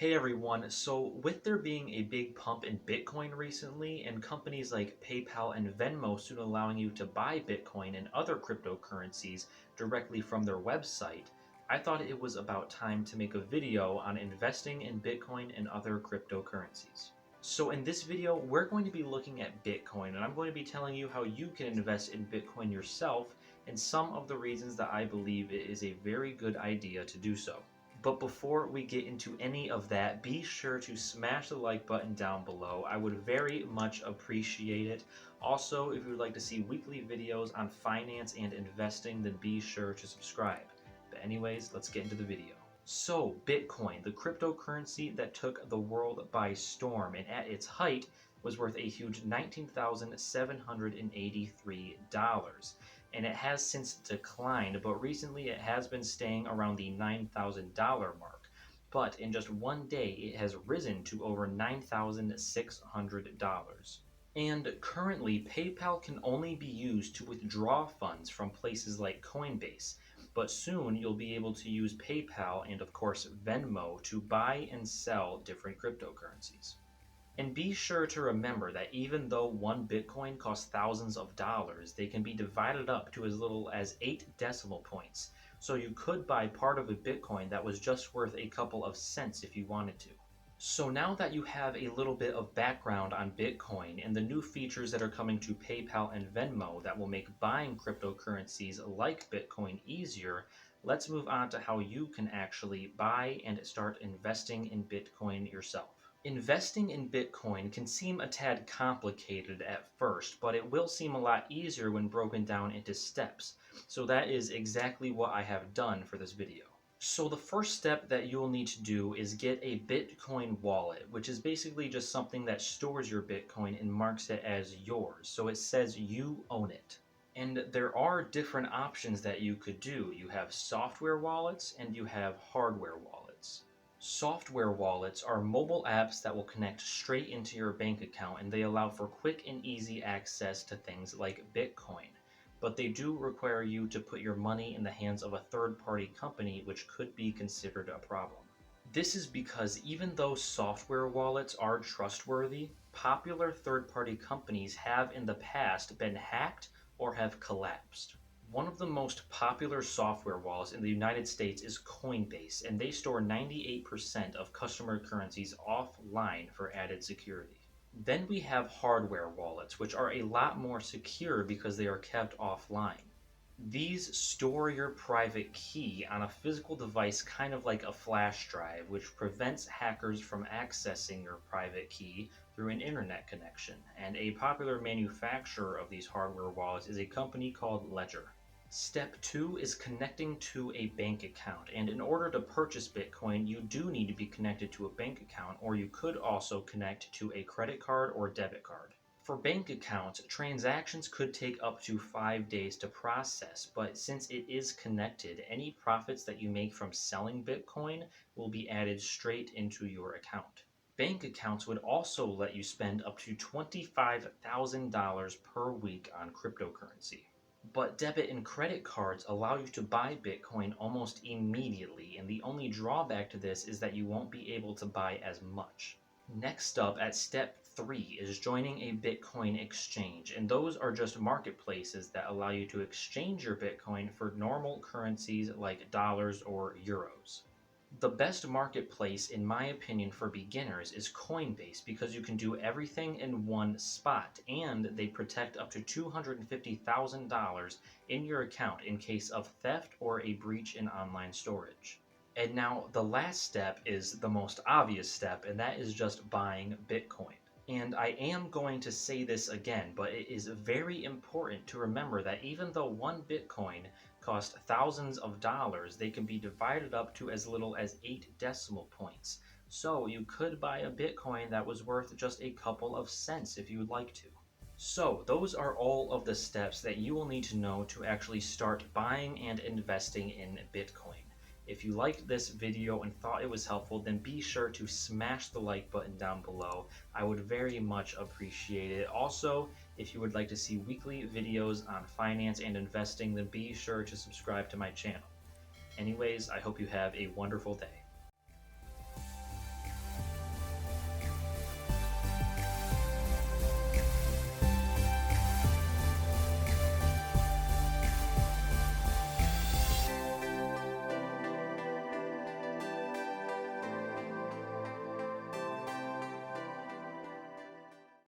Hey everyone, so with there being a big pump in Bitcoin recently, and companies like PayPal and Venmo soon allowing you to buy Bitcoin and other cryptocurrencies directly from their website, I thought it was about time to make a video on investing in Bitcoin and other cryptocurrencies. So in this video, we're going to be looking at Bitcoin, and I'm going to be telling you how you can invest in Bitcoin yourself and some of the reasons that I believe it is a very good idea to do so. But before we get into any of that, be sure to smash the like button down below. I would very much appreciate it. Also, if you would like to see weekly videos on finance and investing, then be sure to subscribe. But anyways, let's get into the video. So, Bitcoin, the cryptocurrency that took the world by storm, and at its height was worth a huge $19,783, and it has since declined, but recently it has been staying around the $9,000 mark. But in just one day, it has risen to over $9,600. And currently, PayPal can only be used to withdraw funds from places like Coinbase, but soon you'll be able to use PayPal and, of course, Venmo to buy and sell different cryptocurrencies. And be sure to remember that even though one Bitcoin costs thousands of dollars, they can be divided up to as little as 8 decimal points. So you could buy part of a Bitcoin that was just worth a couple of cents if you wanted to. So now that you have a little bit of background on Bitcoin and the new features that are coming to PayPal and Venmo that will make buying cryptocurrencies like Bitcoin easier, let's move on to how you can actually buy and start investing in Bitcoin yourself. Investing in Bitcoin can seem a tad complicated at first, but it will seem a lot easier when broken down into steps. So that is exactly what I have done for this video. So the first step that you'll need to do is get a Bitcoin wallet, which is basically just something that stores your Bitcoin and marks it as yours. So it says you own it. And there are different options that you could do. You have software wallets and you have hardware wallets. Software wallets are mobile apps that will connect straight into your bank account, and they allow for quick and easy access to things like Bitcoin. But they do require you to put your money in the hands of a third-party company, which could be considered a problem. This is because even though software wallets are trustworthy, popular third-party companies have in the past been hacked or have collapsed. One of the most popular software wallets in the United States is Coinbase, and they store 98% of customer currencies offline for added security. Then we have hardware wallets, which are a lot more secure because they are kept offline. These store your private key on a physical device, kind of like a flash drive, which prevents hackers from accessing your private key through an internet connection. And a popular manufacturer of these hardware wallets is a company called Ledger. Step 2 is connecting to a bank account, and in order to purchase Bitcoin, you do need to be connected to a bank account, or you could also connect to a credit card or debit card. For bank accounts, transactions could take up to 5 days to process, but since it is connected, any profits that you make from selling Bitcoin will be added straight into your account. Bank accounts would also let you spend up to $25,000 per week on cryptocurrency. But debit and credit cards allow you to buy Bitcoin almost immediately, and the only drawback to this is that you won't be able to buy as much. Next up, at step 3, is joining a Bitcoin exchange, and those are just marketplaces that allow you to exchange your Bitcoin for normal currencies like dollars or euros. The best marketplace, in my opinion, for beginners is Coinbase because you can do everything in one spot, and they protect up to $250,000 in your account in case of theft or a breach in online storage. And now the last step is the most obvious step, and that is just buying Bitcoin. And I am going to say this again, but it is very important to remember that even though one Bitcoin cost thousands of dollars, they can be divided up to as little as 8 decimal points. So you could buy a Bitcoin that was worth just a couple of cents if you would like to. So those are all of the steps that you will need to know to actually start buying and investing in Bitcoin. If you liked this video and thought it was helpful, then be sure to smash the like button down below. I would very much appreciate it. Also, if you would like to see weekly videos on finance and investing, then be sure to subscribe to my channel. Anyways, I hope you have a wonderful day.